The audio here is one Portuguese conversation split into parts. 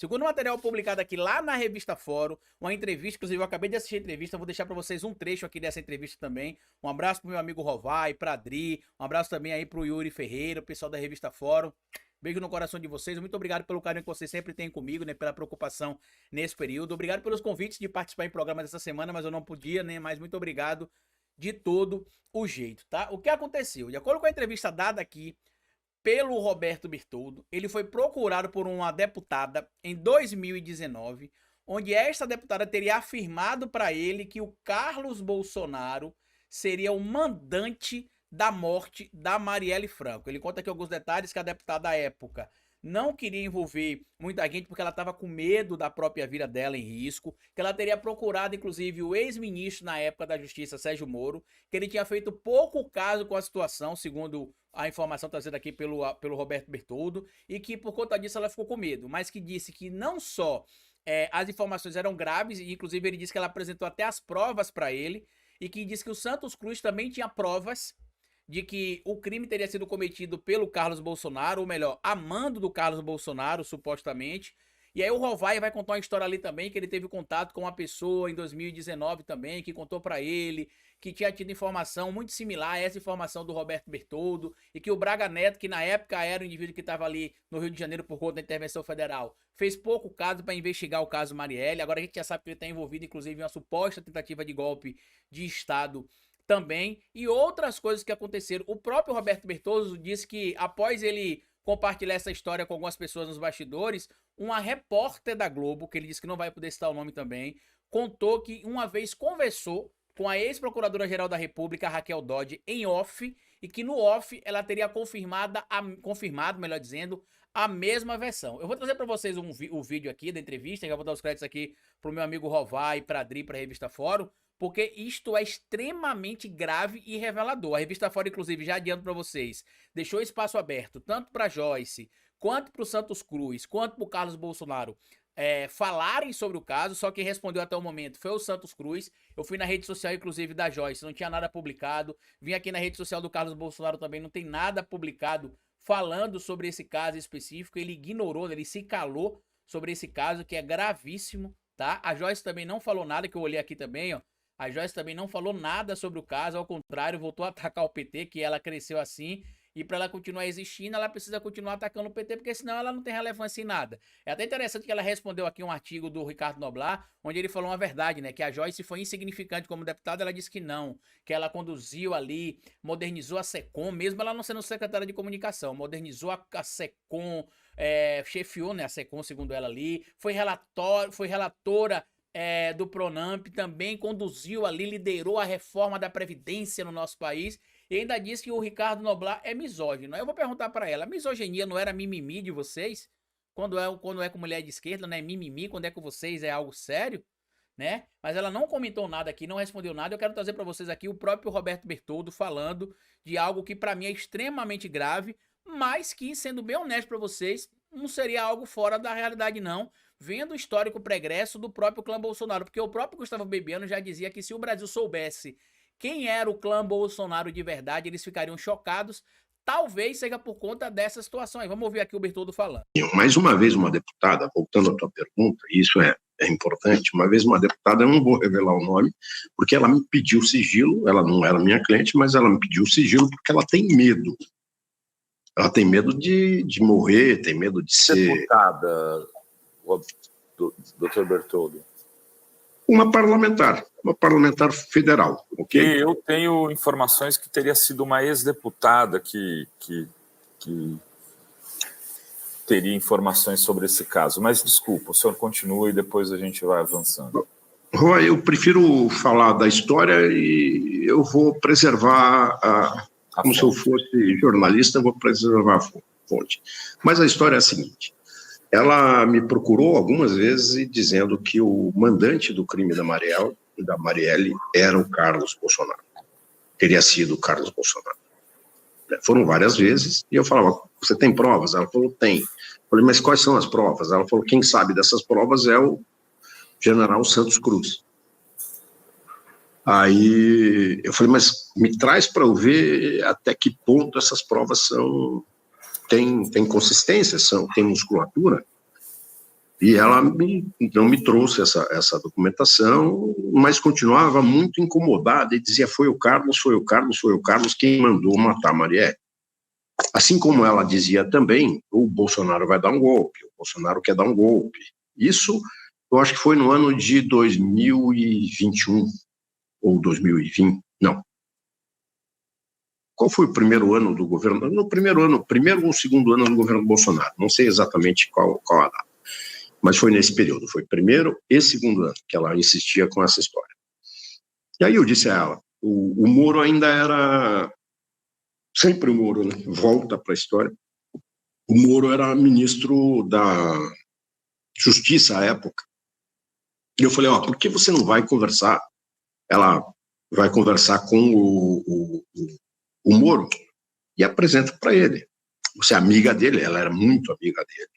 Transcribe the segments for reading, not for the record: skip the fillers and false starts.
Segundo material publicado aqui lá na revista Fórum, uma entrevista, inclusive eu acabei de assistir a entrevista, vou deixar para vocês um trecho aqui dessa entrevista também. Um abraço pro meu amigo Rovai, pra Adri, um abraço também aí pro Yuri Ferreira, o pessoal da revista Fórum. Beijo no coração de vocês, muito obrigado pelo carinho que vocês sempre têm comigo, né, pela preocupação nesse período. Obrigado pelos convites de participar em programas dessa semana, mas eu não podia, né, mas muito obrigado de todo o jeito, tá? O que aconteceu? De acordo com a entrevista dada aqui pelo Roberto Bertoldo, ele foi procurado por uma deputada em 2019, onde esta deputada teria afirmado para ele que o Carlos Bolsonaro seria o mandante da morte da Marielle Franco. Ele conta aqui alguns detalhes que a deputada à época não queria envolver muita gente porque ela estava com medo da própria vida dela em risco, que ela teria procurado inclusive o ex-ministro na época da Justiça, Sérgio Moro, que ele tinha feito pouco caso com a situação, segundo a informação trazida aqui pelo Roberto Bertoldo, e que por conta disso ela ficou com medo, mas que disse que não só as informações eram graves, e inclusive ele disse que ela apresentou até as provas para ele, e que disse que o Santos Cruz também tinha provas de que o crime teria sido cometido pelo Carlos Bolsonaro, ou melhor, a mando do Carlos Bolsonaro, supostamente. E aí o Rovai vai contar uma história ali também, que ele teve contato com uma pessoa em 2019 também, que contou para ele que tinha tido informação muito similar a essa informação do Roberto Bertoldo, e que o Braga Neto, que na época era o indivíduo que estava ali no Rio de Janeiro por conta da intervenção federal, fez pouco caso para investigar o caso Marielle. Agora a gente já sabe que ele está envolvido, inclusive, em uma suposta tentativa de golpe de Estado também, e outras coisas que aconteceram. O próprio Roberto Bertoldo disse que após ele compartilhar essa história com algumas pessoas nos bastidores, uma repórter da Globo, que ele disse que não vai poder citar o nome também, contou que uma vez conversou com a ex-procuradora-geral da República, Raquel Dodge, em off, e que no off ela teria confirmado, melhor dizendo, a mesma versão. Eu vou trazer para vocês o vídeo aqui da entrevista, já vou dar os créditos aqui pro meu amigo Rovai, pra Adri, pra revista Fórum, porque isto é extremamente grave e revelador. A revista Fórum, inclusive, já adianto para vocês, deixou espaço aberto tanto para Joyce, quanto para o Santos Cruz, quanto para o Carlos Bolsonaro falarem sobre o caso. Só quem respondeu até o momento foi o Santos Cruz. Eu fui na rede social, inclusive, da Joyce, não tinha nada publicado. Vim aqui na rede social do Carlos Bolsonaro também, não tem nada publicado falando sobre esse caso específico. Ele ignorou, ele se calou sobre esse caso, que é gravíssimo, tá? A Joyce também não falou nada, que eu olhei aqui também, ó. A Joyce também não falou nada sobre o caso, ao contrário, voltou a atacar o PT, que ela cresceu assim, e para ela continuar existindo, ela precisa continuar atacando o PT, porque senão ela não tem relevância em nada. É até interessante que ela respondeu aqui um artigo do Ricardo Noblar, onde ele falou uma verdade, né, que a Joyce foi insignificante como deputada. Ela disse que não, que ela conduziu ali, modernizou a SECOM, mesmo ela não sendo secretária de comunicação, modernizou a SECOM, chefiou, né, a SECOM, segundo ela ali, foi relatora do Pronamp, também conduziu ali, liderou a reforma da Previdência no nosso país, e ainda disse que o Ricardo Noblar é misógino. Eu vou perguntar para ela, a misoginia não era mimimi de vocês? Quando é com mulher de esquerda, não é mimimi, quando é com vocês é algo sério, né? Mas ela não comentou nada aqui, não respondeu nada. Eu quero trazer para vocês aqui o próprio Roberto Bertoldo falando de algo que para mim é extremamente grave, mas que, sendo bem honesto para vocês, não seria algo fora da realidade não, vendo o histórico pregresso do próprio clã Bolsonaro, porque o próprio Gustavo Bebiano já dizia que se o Brasil soubesse quem era o clã Bolsonaro de verdade, eles ficariam chocados. Talvez seja por conta dessa situação aí. Vamos ouvir aqui o Bertoldo falando. Mais uma vez, uma deputada, voltando à tua pergunta, isso é importante, uma vez uma deputada, eu não vou revelar o nome, porque ela me pediu sigilo, ela não era minha cliente, mas ela me pediu sigilo porque ela tem medo. Ela tem medo de morrer, tem medo de ser... Deputada, doutor Bertoldo. Uma parlamentar federal, ok? E eu tenho informações que teria sido uma ex-deputada que teria informações sobre esse caso. Mas, desculpa, o senhor continua e depois a gente vai avançando. Roy, eu prefiro falar da história e eu vou preservar como se eu fosse jornalista, eu vou preservar a fonte. Mas a história é a seguinte. Ela me procurou algumas vezes dizendo que o mandante do crime da Marielle era o Carlos Bolsonaro. Teria sido o Carlos Bolsonaro. Foram várias vezes, e eu falava, você tem provas? Ela falou, tem. Eu falei, mas quais são as provas? Ela falou, quem sabe dessas provas é o general Santos Cruz. Aí eu falei, mas me traz para eu ver até que ponto essas provas tem consistência, tem musculatura. E ela não me trouxe essa documentação, mas continuava muito incomodada e dizia: foi o Carlos, foi o Carlos, foi o Carlos quem mandou matar a Marielle. Assim como ela dizia também: o Bolsonaro vai dar um golpe, o Bolsonaro quer dar um golpe. Isso, eu acho que foi no ano de 2021 ou 2020, não. Qual foi o primeiro ano do governo? No primeiro ou segundo ano do governo Bolsonaro, não sei exatamente qual a data, mas foi nesse período, foi primeiro e segundo ano que ela insistia com essa história. E aí eu disse a ela: o Moro ainda era, sempre o Moro, né? Volta para a história, o Moro era ministro da Justiça à época. E eu falei: por que você não vai conversar? Ela vai conversar com o Moro e apresenta para ele. Você é amiga dele? Ela era muito amiga dele,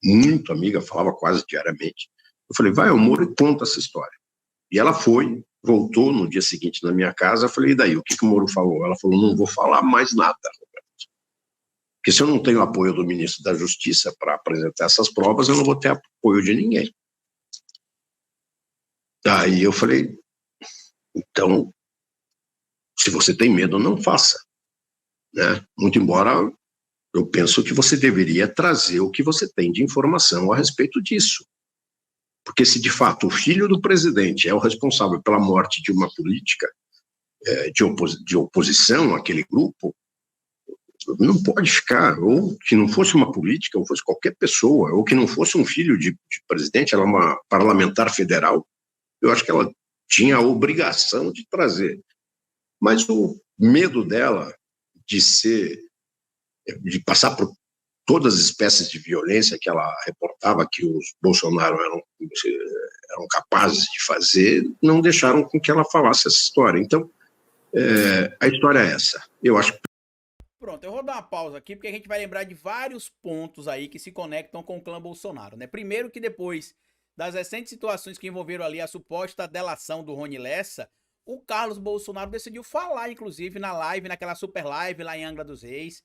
muito amiga, falava quase diariamente. Eu falei: vai ao Moro e conta essa história. E ela foi, voltou no dia seguinte na minha casa. Eu falei: e daí, o que o Moro falou? Ela falou: não vou falar mais nada, Roberto. Porque se eu não tenho apoio do ministro da Justiça para apresentar essas provas, eu não vou ter apoio de ninguém. Aí eu falei: então, se você tem medo, não faça. Né? Muito embora eu penso que você deveria trazer o que você tem de informação a respeito disso. Porque se de fato o filho do presidente é o responsável pela morte de uma política de oposição àquele grupo, não pode ficar, ou que não fosse uma política, ou fosse qualquer pessoa, ou que não fosse um filho de presidente, ela é uma parlamentar federal, eu acho que ela tinha a obrigação de trazer. Mas o medo dela de passar por todas as espécies de violência que ela reportava que os Bolsonaro eram capazes de fazer, não deixaram com que ela falasse essa história. Então, a história é essa. Eu acho que... Pronto, eu vou dar uma pausa aqui, porque a gente vai lembrar de vários pontos aí que se conectam com o clã Bolsonaro, né? Primeiro que depois das recentes situações que envolveram ali a suposta delação do Rony Lessa, o Carlos Bolsonaro decidiu falar, inclusive, na live, naquela super live lá em Angra dos Reis,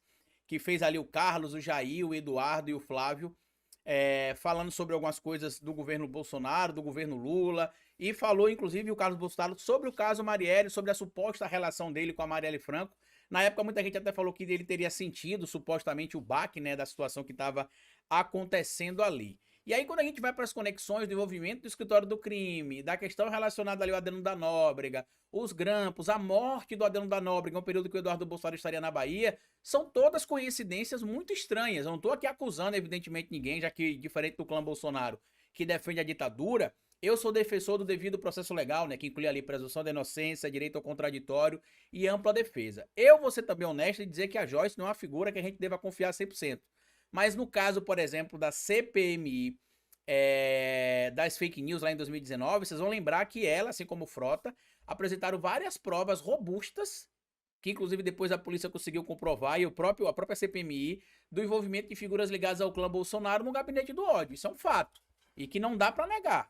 que fez ali o Carlos, o Jair, o Eduardo e o Flávio, falando sobre algumas coisas do governo Bolsonaro, do governo Lula, e falou, inclusive, o Carlos Bolsonaro sobre o caso Marielle, sobre a suposta relação dele com a Marielle Franco. Na época, muita gente até falou que ele teria sentido, supostamente, o baque, né, da situação que estava acontecendo ali. E aí, quando a gente vai para as conexões do envolvimento do escritório do crime, da questão relacionada ali ao Adelino da Nóbrega, os grampos, a morte do Adelino da Nóbrega, um período que o Eduardo Bolsonaro estaria na Bahia, são todas coincidências muito estranhas. Eu não estou aqui acusando, evidentemente, ninguém, já que, diferente do clã Bolsonaro, que defende a ditadura, eu sou defensor do devido processo legal, né, que inclui ali presunção da inocência, direito ao contraditório e ampla defesa. Eu vou ser também honesto e dizer que a Joyce não é uma figura que a gente deva confiar 100%. Mas no caso, por exemplo, da CPMI, das fake news lá em 2019, vocês vão lembrar que ela, assim como o Frota, apresentaram várias provas robustas, que inclusive depois a polícia conseguiu comprovar, e a própria CPMI, do envolvimento de figuras ligadas ao clã Bolsonaro no gabinete do ódio. Isso é um fato, e que não dá pra negar.